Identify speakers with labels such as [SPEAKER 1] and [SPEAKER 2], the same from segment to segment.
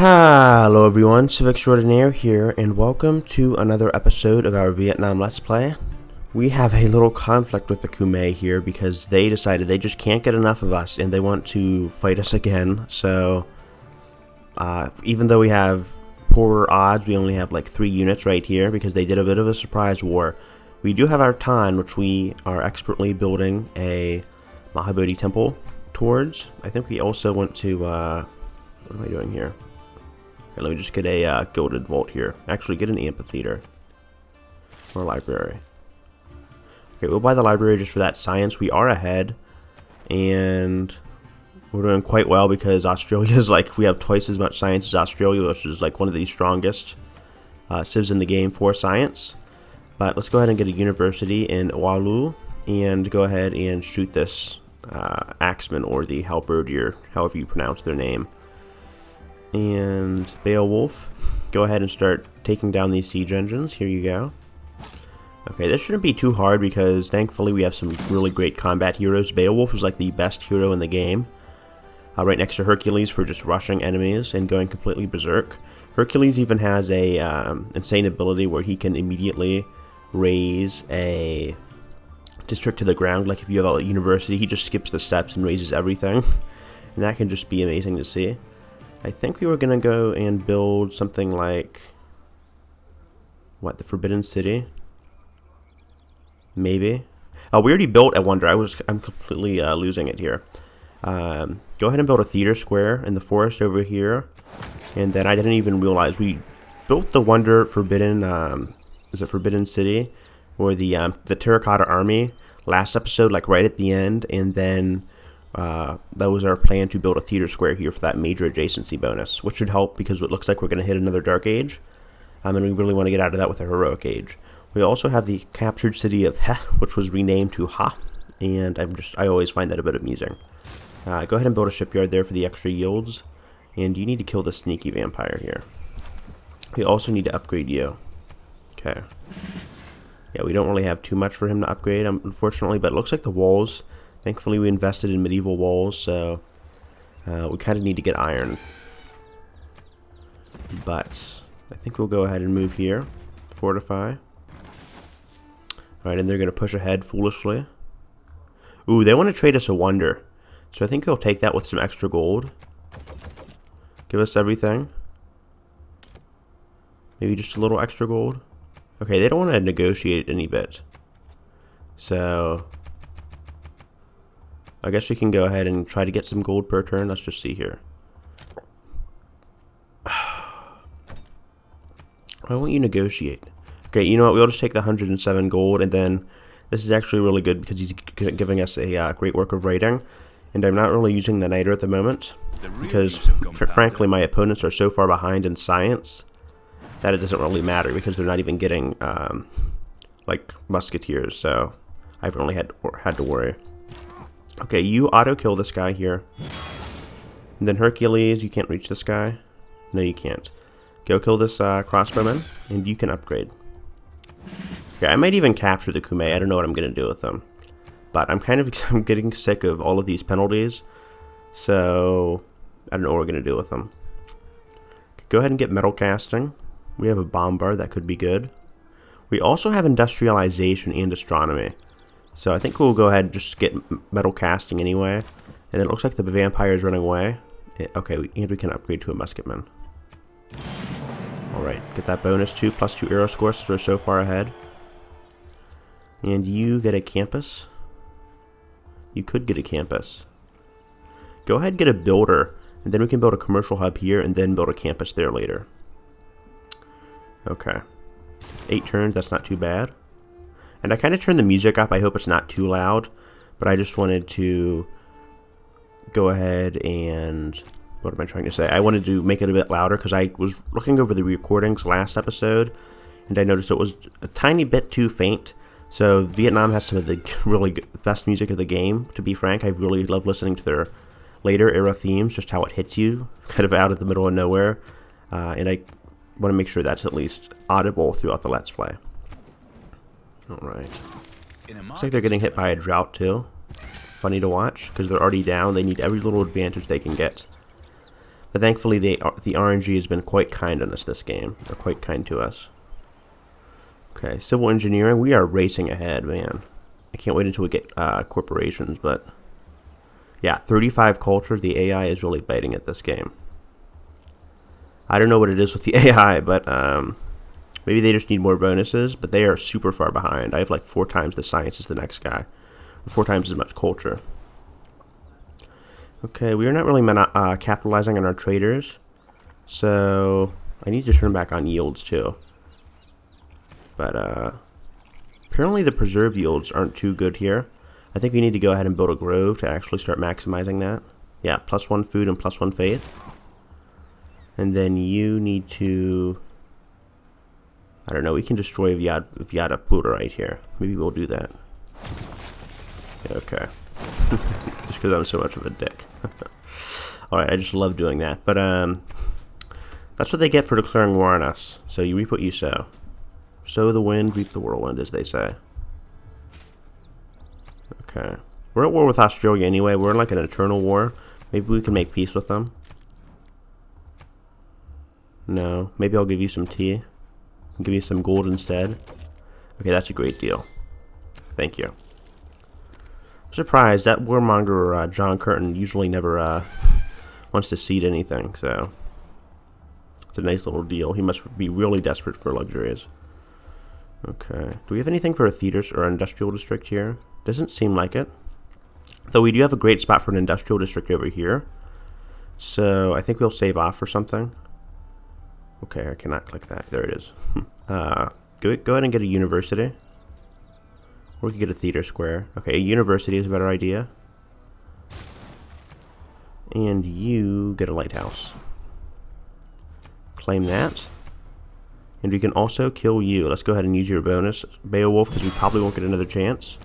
[SPEAKER 1] Hello everyone, Civic Extraordinaire here, and welcome to another episode of our Vietnam Let's Play. We have a little conflict with the Khmer here because they decided they just can't get enough of us and they want to fight us again. So, even though we have poorer odds, we only have like 3 units right here because they did a bit of a surprise war. We do have our Tan, which we are expertly building a Mahabodhi temple towards. I think we also want to, what am I doing here? Okay, let me just get a gilded vault here. Actually, get an amphitheater. Or a library. Okay, we'll buy the library just for that science. We are ahead. And we're doing quite well because Australia's like, we have twice as much science as Australia, which is like one of the strongest civs in the game for science. But let's go ahead and get a university in Walu and go ahead and shoot this axeman or the halberdier, however you pronounce their name. And Beowulf, go ahead and start taking down these siege engines. Here you go. Okay, this shouldn't be too hard because thankfully we have some really great combat heroes. Beowulf is like the best hero in the game. Right next to Hercules for just rushing enemies and going completely berserk. Hercules even has a insane ability where he can immediately raise a district to the ground. Like if you have a university, he just skips the steps and raises everything. And that can just be amazing to see. I think we were going to go and build something like, what, the Forbidden City? Maybe. Oh, we already built a wonder. I'm completely losing it here. Go ahead and build a theater square in the forest over here. And then I didn't even realize we built the wonder Forbidden, is it Forbidden City? Or the Terracotta Army last episode, like right at the end. And then that was our plan to build a theater square here for that major adjacency bonus, which should help because it looks like we're going to hit another Dark Age. And we really want to get out of that with a Heroic Age. We also have the captured city of Heh, which was renamed to Ha, and I always find that a bit amusing. Go ahead and build a shipyard there for the extra yields, and you need to kill the sneaky vampire here. We also need to upgrade you. Okay. Yeah, we don't really have too much for him to upgrade, unfortunately, but it looks like the walls. Thankfully, we invested in medieval walls, so we kind of need to get iron. But I think we'll go ahead and move here. Fortify. Alright, and they're going to push ahead foolishly. Ooh, they want to trade us a wonder. So I think he'll take that with some extra gold. Give us everything. Maybe just a little extra gold. Okay, they don't want to negotiate any bit. So I guess we can go ahead and try to get some gold per turn. Let's just see here. Why won't you negotiate? Okay, you know what? We'll just take the 107 gold, and then this is actually really good because he's giving us a great work of writing. And I'm not really using the niter at the moment because, frankly, my opponents are so far behind in science that it doesn't really matter because they're not even getting like musketeers. So I haven't really had to worry. Okay, you auto-kill this guy here. And then Hercules, you can't reach this guy. No, you can't. Go kill this crossbowman, and you can upgrade. Okay, I might even capture the Khmer. I don't know what I'm going to do with them. But I'm getting sick of all of these penalties. So, I don't know what we're going to do with them. Go ahead and get metal casting. We have a bombard, that could be good. We also have industrialization and astronomy. So I think we'll go ahead and just get metal casting anyway. And it looks like the vampire is running away. Okay, and we can upgrade to a musketman. Alright, get that bonus too, plus 2 arrow scores, so we're so far ahead. And you get a campus. You could get a campus. Go ahead and get a builder, and then we can build a commercial hub here, and then build a campus there later. Okay. 8 turns, that's not too bad. And I kind of turned the music up. I hope it's not too loud. But I just wanted to go ahead and... What am I trying to say? I wanted to make it a bit louder because I was looking over the recordings last episode. And I noticed it was a tiny bit too faint. So Vietnam has some of the really best music of the game. To be frank, I really love listening to their later era themes. Just how it hits you kind of out of the middle of nowhere. And I want to make sure that's at least audible throughout the Let's Play. Alright. Looks like they're getting hit by a drought too. Funny to watch, because they're already down. They need every little advantage they can get. But thankfully, the RNG has been quite kind on us this game. They're quite kind to us. Okay, civil engineering. We are racing ahead, man. I can't wait until we get corporations, but yeah, 35 culture. The AI is really biting at this game. I don't know what it is with the AI, but maybe they just need more bonuses, but they are super far behind. I have like 4 times the science as the next guy. 4 times as much culture. Okay, we are not really capitalizing on our traders, so I need to turn back on yields too. But apparently the preserve yields aren't too good here. I think we need to go ahead and build a grove to actually start maximizing that. Yeah, +1 food and +1 faith. And then you need to, I don't know, we can destroy Vyadapura right here. Maybe we'll do that. Okay. Just because I'm so much of a dick. Alright, I just love doing that. But that's what they get for declaring war on us. So you reap what you sow. Sow the wind, reap the whirlwind, as they say. Okay. We're at war with Australia anyway. We're in like an eternal war. Maybe we can make peace with them. No. Maybe I'll give you some tea. I'll give you some gold instead. Okay, that's a great deal. Thank you. I'm surprised that warmonger John Curtin usually never wants to cede anything, so it's a nice little deal. He must be really desperate for luxuries. Okay. Do we have anything for a theater or industrial district here? Doesn't seem like it. Though we do have a great spot for an industrial district over here. So I think we'll save off for something. Okay, I cannot click that. There it is. Go ahead and get a university. Or we could get a theater square. Okay, a university is a better idea. And you get a lighthouse. Claim that. And we can also kill you. Let's go ahead and use your bonus, Beowulf, because we probably won't get another chance.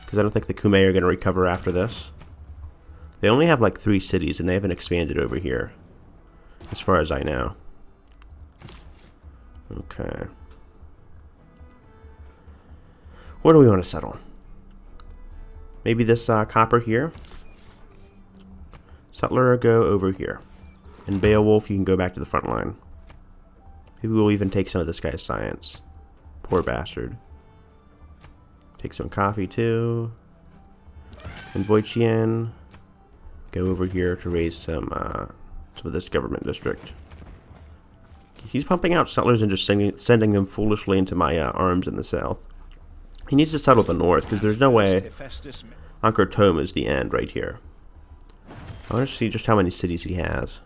[SPEAKER 1] Because I don't think the Kume are going to recover after this. They only have like 3 cities, and they haven't expanded over here. As far as I know. Okay. Where do we want to settle? Maybe this copper here. Settler, go over here. And Beowulf, you can go back to the front line. Maybe we'll even take some of this guy's science. Poor bastard. Take some coffee too. And Wojciech, go over here to raise some of this government district. He's pumping out settlers and just sending them foolishly into my arms in the south. He needs to settle the north, because there's no way Anchor Tome is the end right here. I want to see just how many cities he has.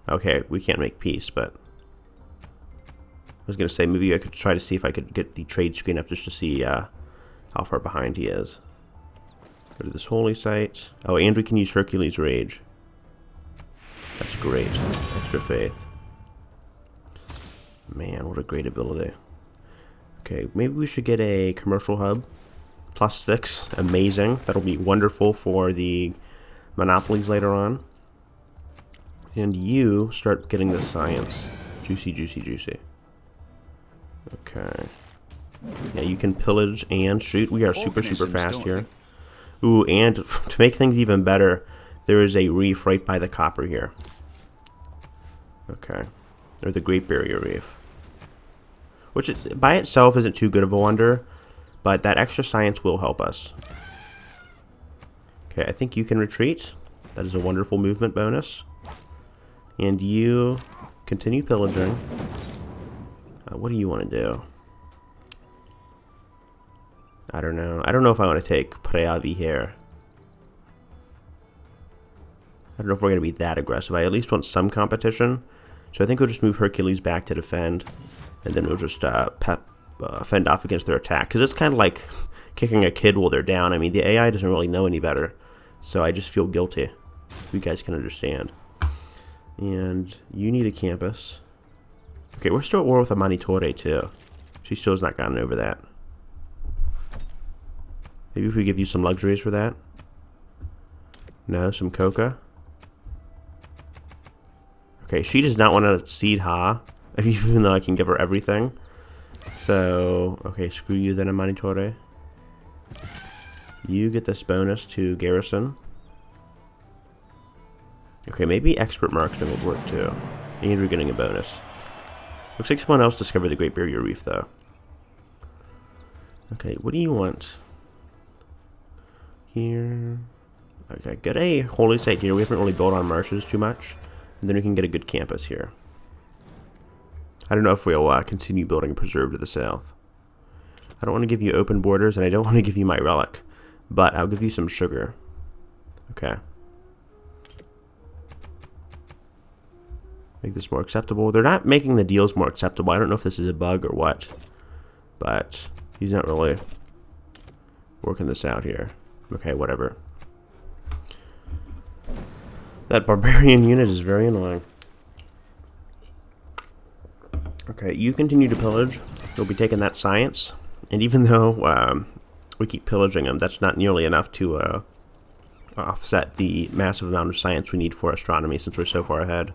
[SPEAKER 1] Okay, we can't make peace, but I was going to say maybe I could try to see if I could get the trade screen up just to see how far behind he is. Go to this holy site. Oh, and we can use Hercules' Rage. That's great. Extra faith. Man, what a great ability. Okay, maybe we should get a commercial hub. +6. Amazing. That'll be wonderful for the monopolies later on. And you start getting the science. Juicy, juicy, juicy. Okay. Yeah, you can pillage and shoot. We are super, super fast here. Ooh, and to make things even better, there is a reef right by the copper here. Okay. Or the Great Barrier Reef. Which is, by itself isn't too good of a wonder, but that extra science will help us. Okay, I think you can retreat. That is a wonderful movement bonus. And you continue pillaging. What do you want to do? I don't know. I don't know if I want to take Preavi here. I don't know if we're going to be that aggressive. I at least want some competition. So I think we'll just move Hercules back to defend. And then we'll just fend off against their attack. Because it's kind of like kicking a kid while they're down. I mean, the AI doesn't really know any better. So I just feel guilty. You guys can understand. And you need a campus. Okay, we're still at war with Amanitore too. She still has not gotten over that. Maybe if we give you some luxuries for that. No, some coca. Okay, she does not want to cede Ha, even though I can give her everything. So, okay, screw you then, Amanitore. You get this bonus to garrison. Okay, maybe expert marksman would work too. And we're getting a bonus. Looks like someone else discovered the Great Barrier Reef though. Okay, what do you want? Here. Okay, get a holy site here. We haven't really built on marshes too much. And then we can get a good campus here. I don't know if we'll continue building a preserve to the south. I don't want to give you open borders, and I don't want to give you my relic. But I'll give you some sugar. Okay. Make this more acceptable. They're not making the deals more acceptable. I don't know if this is a bug or what. But he's not really working this out here. Okay, whatever. That barbarian unit is very annoying. Okay, you continue to pillage. You'll be taking that science. And even though we keep pillaging them, that's not nearly enough to offset the massive amount of science we need for astronomy since we're so far ahead.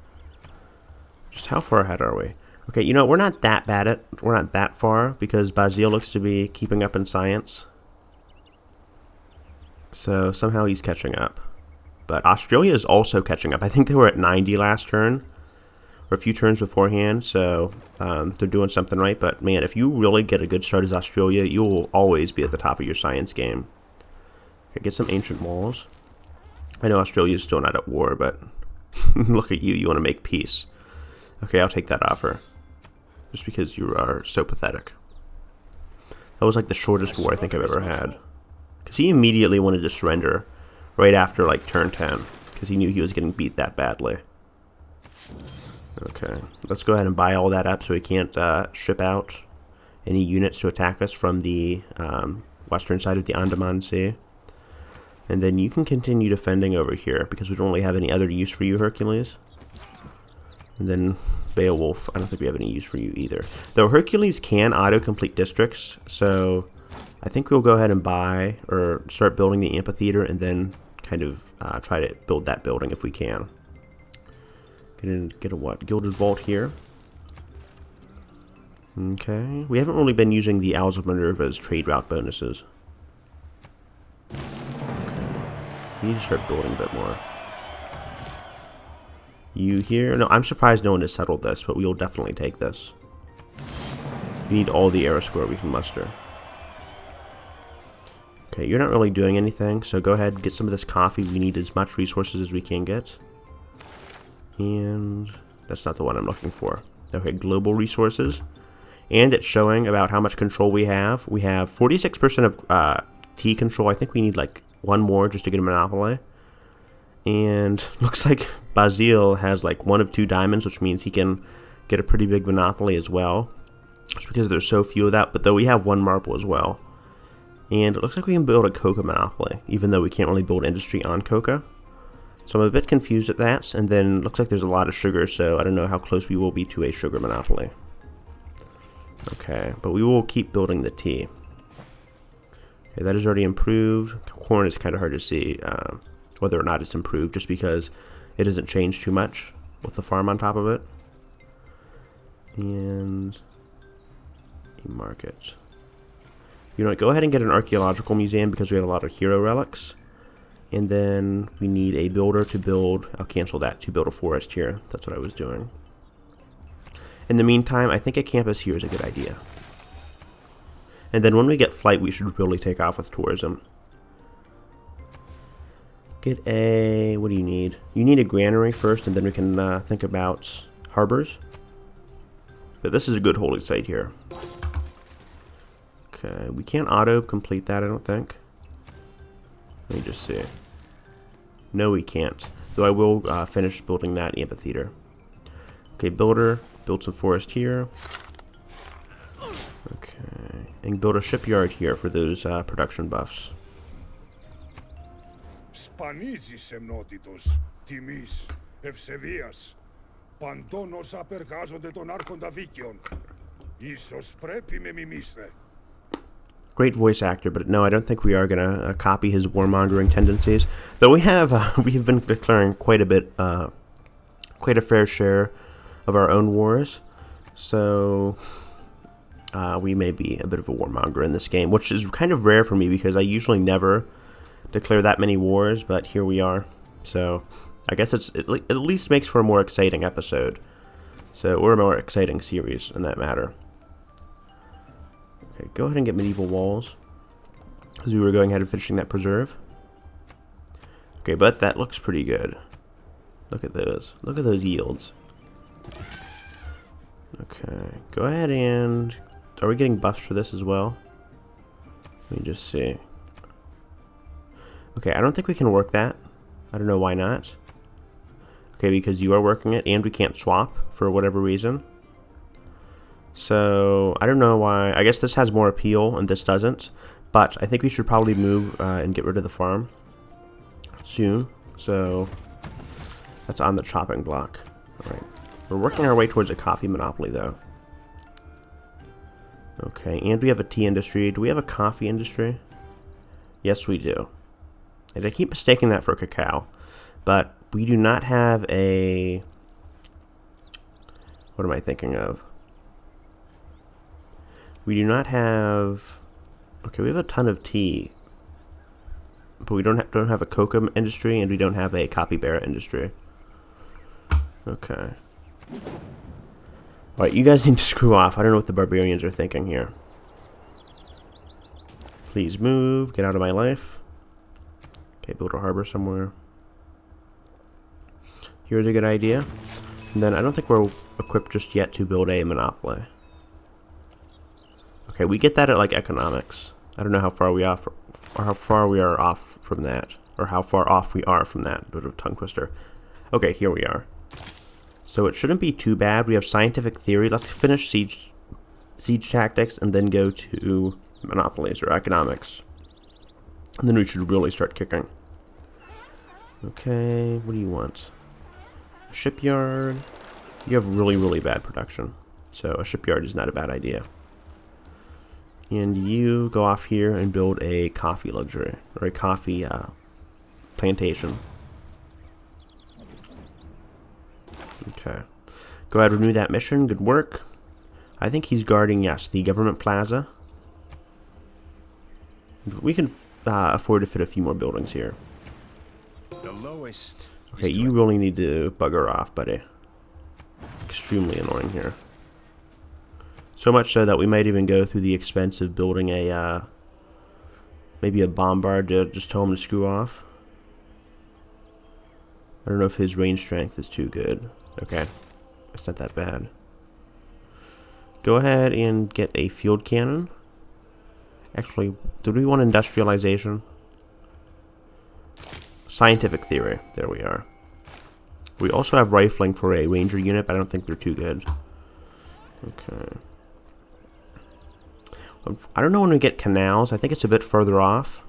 [SPEAKER 1] Just how far ahead are we? Okay, you know, we're not that bad at it. We're not that far because Basile looks to be keeping up in science. So somehow he's catching up. But Australia is also catching up. I think they were at 90 last turn. Or a few turns beforehand. So they're doing something right. But man, if you really get a good start as Australia, you will always be at the top of your science game. Okay, get some ancient walls. I know Australia is still not at war, but look at you. You want to make peace. Okay, I'll take that offer. Just because you are so pathetic. That was like the shortest war I think I've ever had. Because he immediately wanted to surrender right after like turn 10. Because he knew he was getting beat that badly. Okay, let's go ahead and buy all that up so he can't ship out any units to attack us from the western side of the Andaman Sea. And then you can continue defending over here because we don't really have any other use for you, Hercules. And then Beowulf, I don't think we have any use for you either. Though Hercules can auto-complete districts, so I think we'll go ahead and buy or start building the amphitheater and then kind of try to build that building if we can. Get a what? Gilded Vault here. Okay. We haven't really been using the Owls of Minerva's trade route bonuses. Okay. We need to start building a bit more. You here? No, I'm surprised no one has settled this, but we will definitely take this. We need all the arrow score we can muster. Okay, you're not really doing anything, so go ahead and get some of this coffee. We need as much resources as we can get. And that's not the one I'm looking for. Okay, global resources. And it's showing about how much control we have. We have 46% of tea control. I think we need like one more just to get a monopoly. And looks like Basile has like 1 of 2 diamonds, which means he can get a pretty big monopoly as well. Just because there's so few of that. But though we have 1 marble as well. And it looks like we can build a coca monopoly, even though we can't really build industry on coca. So I'm a bit confused at that, and then looks like there's a lot of sugar, so I don't know how close we will be to a sugar monopoly. Okay, but we will keep building the tea. Okay, that is already improved. Corn is kind of hard to see whether or not it's improved, just because it doesn't change too much with the farm on top of it. And a market. You know what, go ahead and get an archaeological museum because we have a lot of hero relics. And then we need a builder to build, I'll cancel that, to build a forest here. That's what I was doing. In the meantime, I think a campus here is a good idea. And then when we get flight, we should really take off with tourism. Get a, what do you need? You need a granary first, and then we can think about harbors. But this is a good holding site here. Okay, we can't auto-complete that, I don't think. Let me just see. No, we can't. Though I will finish building that amphitheater. Okay, builder. Build some forest here. Okay. And build a shipyard here for those production buffs.
[SPEAKER 2] Σπανίζεις εμνότητος, τιμής, ευσεβίας. Παντών όσα απεργάζονται τον άρχοντα δίκαιων. Ίσως πρέπει με μιμήστε.
[SPEAKER 1] Great voice actor, but no, I don't think we are gonna copy his warmongering tendencies. Though we have been declaring quite a bit, quite a fair share of our own wars, so we may be a bit of a warmonger in this game, which is kind of rare for me because I usually never declare that many wars, but here we are. So I guess it at least makes for a more exciting episode. So, or a more exciting series, in that matter. Okay, go ahead and get medieval walls. Because we were going ahead and finishing that preserve. Okay, but that looks pretty good. Look at those. Look at those yields. Okay, go ahead and... Are we getting buffs for this as well? Let me just see. Okay, I don't think we can work that. I don't know why not. Okay, because you are working it, and we can't swap for whatever reason. So, I don't know why. I guess this has more appeal, and this doesn't. But I think we should probably move and get rid of the farm soon. So, that's on the chopping block. Alright. We're working our way towards a coffee monopoly, though. Okay, and we have a tea industry. Do we have a coffee industry? Yes, we do. And I keep mistaking that for cacao. But we do not have a... What am I thinking of? We do not have... Okay, we have a ton of tea. But we don't have a cocoa industry, and we don't have a capybara industry. Okay. Alright, you guys need to screw off. I don't know what the barbarians are thinking here. Please move. Get out of my life. Okay, build a harbor somewhere. Here's a good idea. And then I don't think we're equipped just yet to build a monopoly. Okay, we get that at like economics. I don't know how far we off, or how far we are off from that, or how far off we are from that. Bit of a tongue twister. Okay, here we are. So it shouldn't be too bad. We have scientific theory. Let's finish siege tactics and then go to monopolies or economics. And then we should really start kicking. Okay, what do you want? A shipyard. You have really, really bad production. So a shipyard is not a bad idea. And you go off here and build a coffee luxury, or a coffee plantation. Okay. Go ahead and renew that mission. Good work. I think he's guarding, yes, the government plaza. We can afford to fit a few more buildings here.
[SPEAKER 3] The lowest.
[SPEAKER 1] Okay, you really need to bugger off, buddy. Extremely annoying here. So much so that we might even go through the expense of building a, maybe a bombard to just tell him to screw off. I don't know if his range strength is too good. Okay, it's not that bad. Go ahead and get a field cannon. Actually, do we want industrialization? Scientific theory. There we are. We also have rifling for a ranger unit, but I don't think they're too good. Okay. I don't know when we get canals. I think it's a bit further off.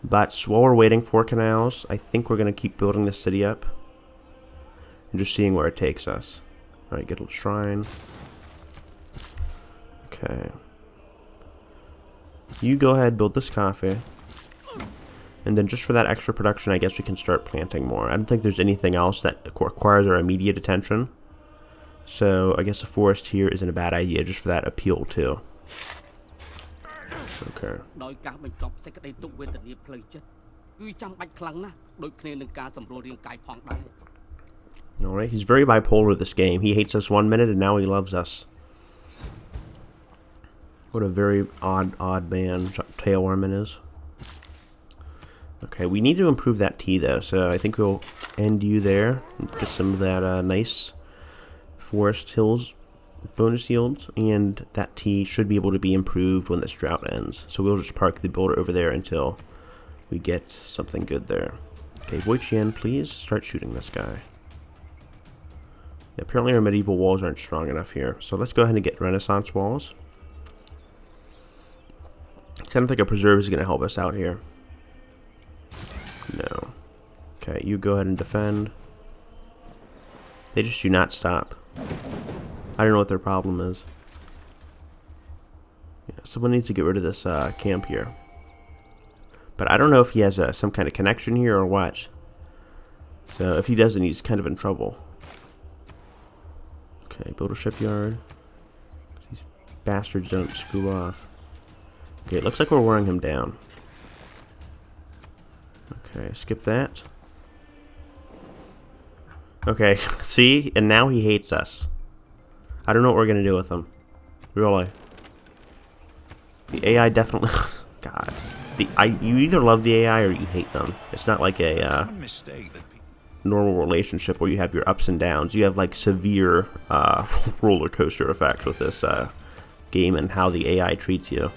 [SPEAKER 1] But while we're waiting for canals, I think we're going to keep building this city up. And just seeing where it takes us. Alright, get a shrine. Okay. You go ahead, build this coffee. And then just for that extra production, I guess we can start planting more. I don't think there's anything else that requires our immediate attention. So I guess a forest here isn't a bad idea, just for that appeal too. Okay. Alright, he's very bipolar this game. He hates us 1 minute and now he loves us. What a very odd man Tailwormman is. Okay, we need to improve that tea though, so I think we'll end you there. Get some of that nice forest hills bonus yields, and that tea should be able to be improved when this drought ends. So we'll just park the builder over there until we get something good there. Okay, Wojciech, please start shooting this guy. Yeah, apparently our medieval walls aren't strong enough here, so let's go ahead and get Renaissance walls. I don't think a preserve is going to help us out here. No. Okay, you go ahead and defend. They just do not stop. I don't know what their problem is. Yeah, someone needs to get rid of this camp here. But I don't know if he has some kind of connection here or what. So if he doesn't, he's kind of in trouble. Okay, build a shipyard. These bastards don't screw off. Okay, it looks like we're wearing him down. Okay, skip that. Okay, see? And now he hates us. I don't know what we're going to do with him. Really. The AI definitely... God. You either love the AI or you hate them. It's not like a
[SPEAKER 3] Common mistake that people
[SPEAKER 1] normal relationship where you have your ups and downs. You have like severe roller coaster effects with this game and how the AI treats you.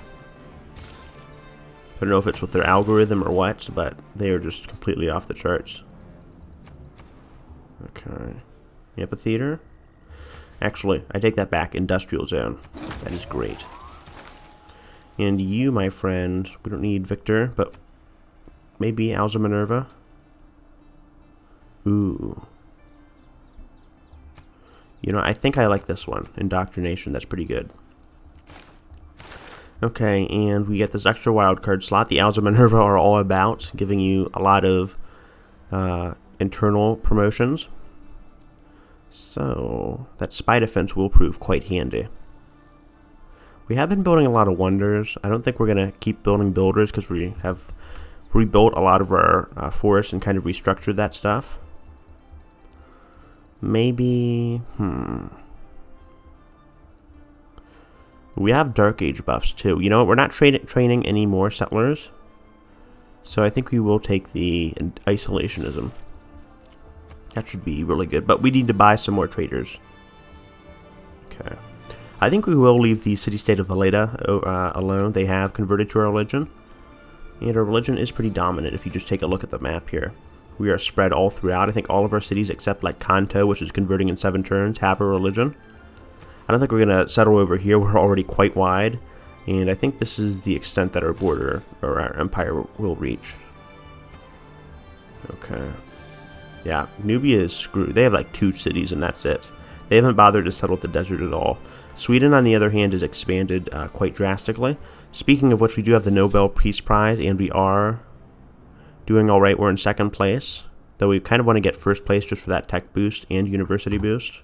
[SPEAKER 1] I don't know if it's with their algorithm or what, but they are just completely off the charts. Okay. Amphitheater? Actually, I take that back. Industrial zone. That is great. And you, my friend, we don't need Victor, but maybe Alza Minerva. Ooh. You know, I think I like this one. Indoctrination, that's pretty good. Okay, and we get this extra wildcard slot. The Alza Minerva are all about giving you a lot of internal promotions. So, that spy defense will prove quite handy. We have been building a lot of wonders. I don't think we're going to keep building builders because we have rebuilt a lot of our forests and kind of restructured that stuff. Maybe, we have Dark Age buffs too. You know what? We're not training any more settlers. So I think we will take the isolationism. That should be really good. But we need to buy some more traders. Okay. I think we will leave the city-state of Valeda alone. They have converted to our religion. And our religion is pretty dominant if you just take a look at the map here. We are spread all throughout. I think all of our cities except like Kanto, which is converting in 7 turns, have a religion. I don't think we're going to settle over here. We're already quite wide. And I think this is the extent that our border or our empire will reach. Okay. Yeah, Nubia is screwed. They have like 2 cities and that's it. They haven't bothered to settle the desert at all. Sweden, on the other hand, has expanded quite drastically. Speaking of which, we do have the Nobel Peace Prize, and we are doing all right. We're in 2nd place, though we kind of want to get 1st place just for that tech boost and university boost.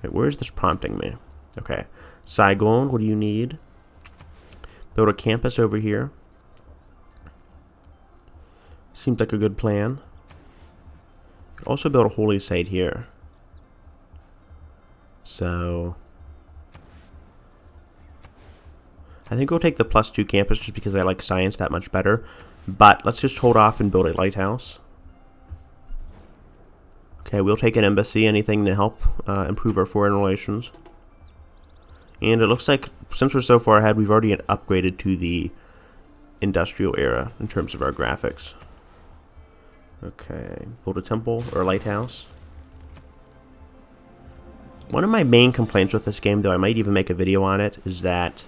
[SPEAKER 1] Right, where is this prompting me? Okay, Saigon, what do you need? Build a campus over here. Seems like a good plan. Also build a holy site here. So I think we'll take the +2 campus just because I like science that much better. But let's just hold off and build a lighthouse. Okay, we'll take an embassy, anything to help improve our foreign relations. And it looks like, since we're so far ahead, we've already upgraded to the industrial era in terms of our graphics. Okay, build a temple or a lighthouse. One of my main complaints with this game, though I might even make a video on it, is that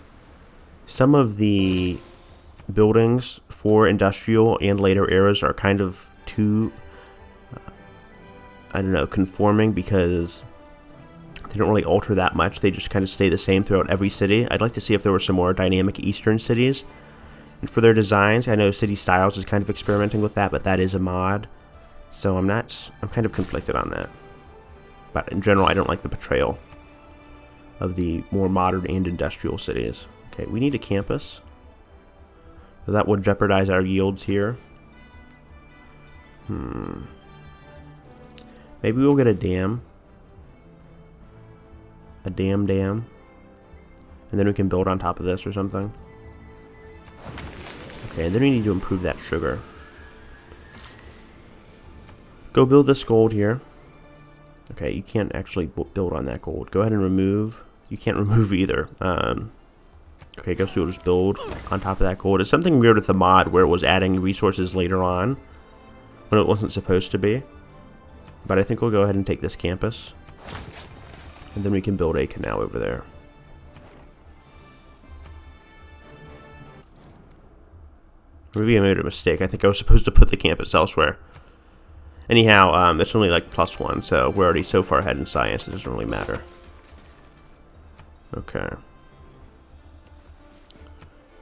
[SPEAKER 1] some of the buildings for industrial and later eras are kind of too, I don't know, conforming because they don't really alter that much. They just kind of stay the same throughout every city. I'd like to see if there were some more dynamic eastern cities. And for their designs, I know City Styles is kind of experimenting with that, but that is a mod. So I'm kind of conflicted on that. But in general, I don't like the portrayal of the more modern and industrial cities. Okay, we need a campus. So that would jeopardize our yields here. Maybe we'll get a dam. A dam. And then we can build on top of this or something. Okay, and then we need to improve that sugar. Go build this gold here. Okay, you can't actually build on that gold. Go ahead and remove. You can't remove either. Okay, I guess we'll just build on top of that gold. It's something weird with the mod where it was adding resources later on when it wasn't supposed to be. But I think we'll go ahead and take this campus. And then we can build a canal over there. Maybe I made a mistake. I think I was supposed to put the campus elsewhere. Anyhow, it's only like +1, so we're already so far ahead in science, it doesn't really matter. Okay.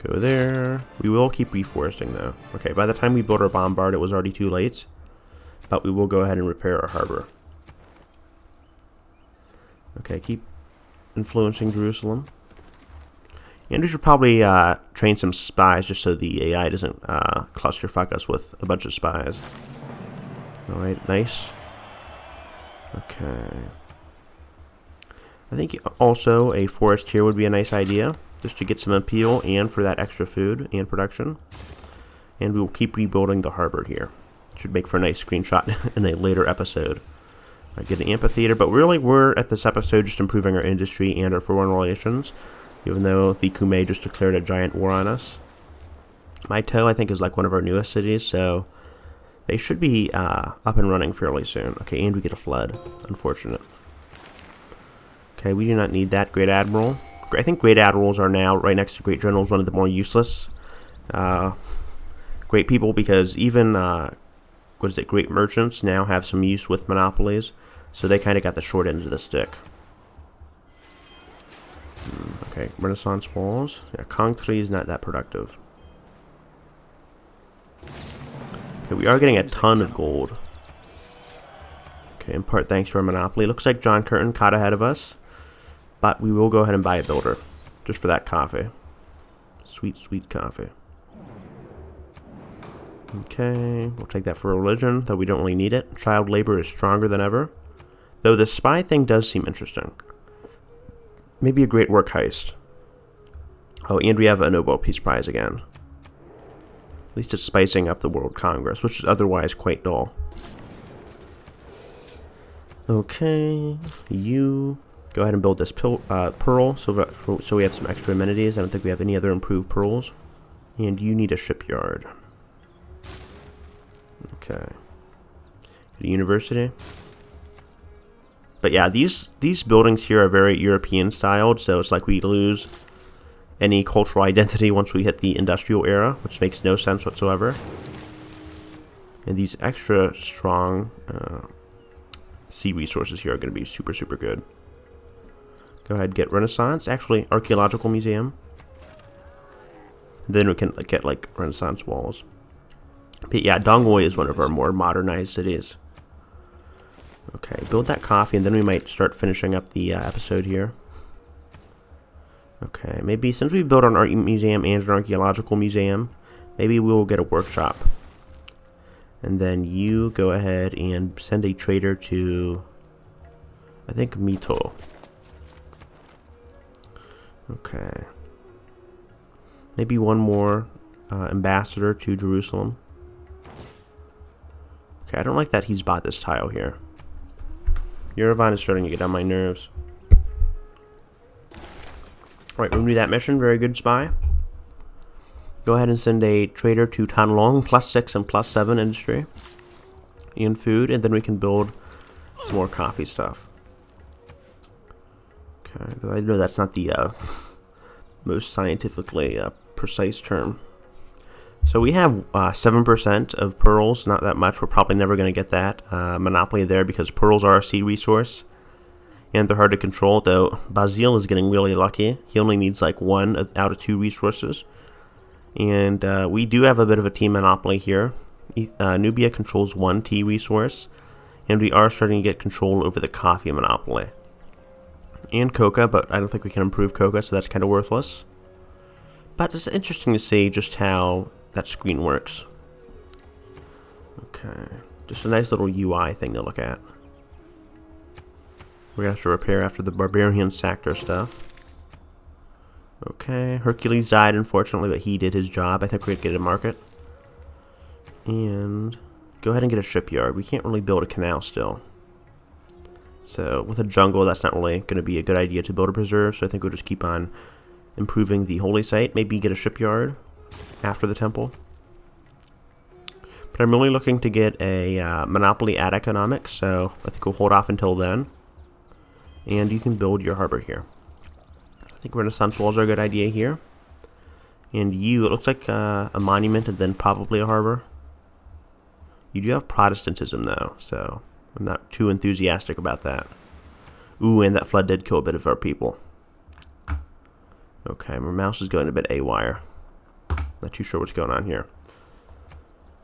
[SPEAKER 1] Go there. We will keep reforesting, though. Okay, by the time we built our bombard, it was already too late. But we will go ahead and repair our harbor. Okay, keep influencing Jerusalem. And we should probably train some spies just so the AI doesn't clusterfuck us with a bunch of spies. Alright, nice. Okay. I think also a forest here would be a nice idea, just to get some appeal and for that extra food and production. And we will keep rebuilding the harbor here. Should make for a nice screenshot in a later episode. I get an amphitheater, but really we're at this episode just improving our industry and our foreign relations, even though the Kume just declared a giant war on us. Maito, I think, is like one of our newest cities, so they should be up and running fairly soon. Okay, and we get a flood. Unfortunate. Okay, we do not need that. Great Admiral. I think Great Admirals are now, right next to Great Generals, one of the more useless great people, because even, Great Merchants now have some use with monopolies, so they kind of got the short end of the stick. Okay, Renaissance walls. Yeah, Kong 3 is not that productive. Okay, we are getting a ton of gold. Okay, in part thanks to our monopoly. Looks like John Curtin caught ahead of us, but we will go ahead and buy a builder, just for that coffee. Sweet, sweet coffee. Okay, we'll take that for religion, though we don't really need it. Child labor is stronger than ever. Though the spy thing does seem interesting. Maybe a great work heist. Oh, and we have a Nobel Peace Prize again. At least it's spicing up the World Congress, which is otherwise quite dull. Okay, you go ahead and build this pearl, so we have some extra amenities. I don't think we have any other improved pearls. And you need a shipyard. Okay. A university. But yeah, these buildings here are very European styled, so it's like we lose any cultural identity once we hit the industrial era, which makes no sense whatsoever. And these extra strong sea resources here are going to be super, super good. Go ahead and get Renaissance. Actually, Archaeological Museum. Then we can get like Renaissance walls. But yeah, Dongwei is one of our more modernized cities. Okay, build that coffee, and then we might start finishing up the episode here. Okay, maybe since we've built an art museum and an archaeological museum, maybe we will get a workshop. And then you go ahead and send a trader to, I think, Mito. Okay. Maybe one more ambassador to Jerusalem. Okay, I don't like that he's bought this tile here. Yerevan is starting to get on my nerves. Alright, remove that mission. Very good, spy. Go ahead and send a trader to Tanlong, +6 and +7 industry. And food, and then we can build some more coffee stuff. Okay, I know that's not the most scientifically precise term. So we have 7% of pearls, not that much. We're probably never going to get that monopoly there because pearls are a sea resource and they're hard to control, though Basile is getting really lucky. He only needs like 1 out of 2 resources. And we do have a bit of a tea monopoly here. Nubia controls 1 tea resource, and we are starting to get control over the coffee monopoly. And coca, but I don't think we can improve coca, so that's kind of worthless. But it's interesting to see just how that screen works. Okay, just a nice little UI thing to look at. We're going to have to repair after the barbarian sacked our stuff. Okay, Hercules died unfortunately, but he did his job. I think we're going to get a market. And go ahead and get a shipyard. We can't really build a canal still. So with a jungle, that's not really going to be a good idea to build a preserve, so I think we'll just keep on improving the holy site. Maybe get a shipyard after the temple. But I'm really looking to get a monopoly at economics, so I think we'll hold off until then. And you can build your harbor here. I think Renaissance walls are a good idea here. And you, it looks like a monument and then probably a harbor. You do have Protestantism though, so I'm not too enthusiastic about that. Ooh, and that flood did kill a bit of our people. Okay, my mouse is going a bit awire. Not too sure what's going on here.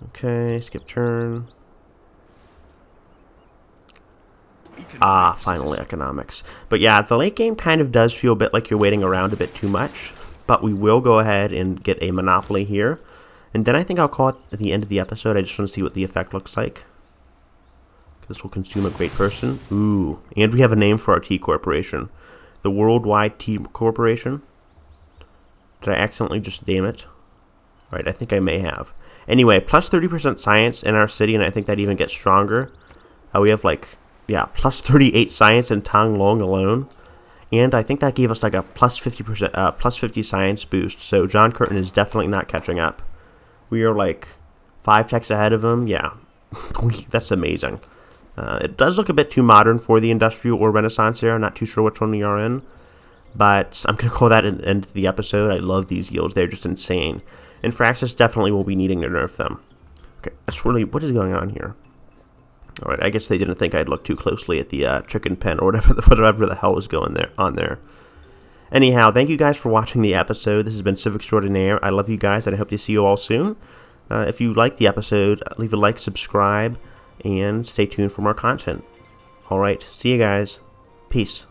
[SPEAKER 1] Okay, skip turn. Ah, finally economics. But yeah, the late game kind of does feel a bit like you're waiting around a bit too much. But we will go ahead and get a monopoly here. And then I think I'll call it at the end of the episode. I just want to see what the effect looks like. This will consume a great person. Ooh. And we have a name for our T Corporation. The Worldwide T Corporation. Did I accidentally just name it? Right, I think I may have. Anyway, plus 30% science in our city, and I think that even gets stronger. We have like, yeah, plus 38 science in Tang Long alone. And I think that gave us like a plus 50%, plus 50 science boost. So John Curtin is definitely not catching up. We are like 5 techs ahead of him. Yeah, that's amazing. It does look a bit too modern for the industrial or Renaissance era. Not too sure which one we are in. But I'm going to call that an end to the episode. I love these yields. They're just insane. And Fraxis definitely will be needing to nerf them. Okay, that's really... What is going on here? Alright, I guess they didn't think I'd look too closely at the chicken pen or whatever the hell was going on there. Anyhow, thank you guys for watching the episode. This has been Civ Extraordinaire. I love you guys, and I hope to see you all soon. If you like the episode, leave a like, subscribe, and stay tuned for more content. Alright, see you guys. Peace.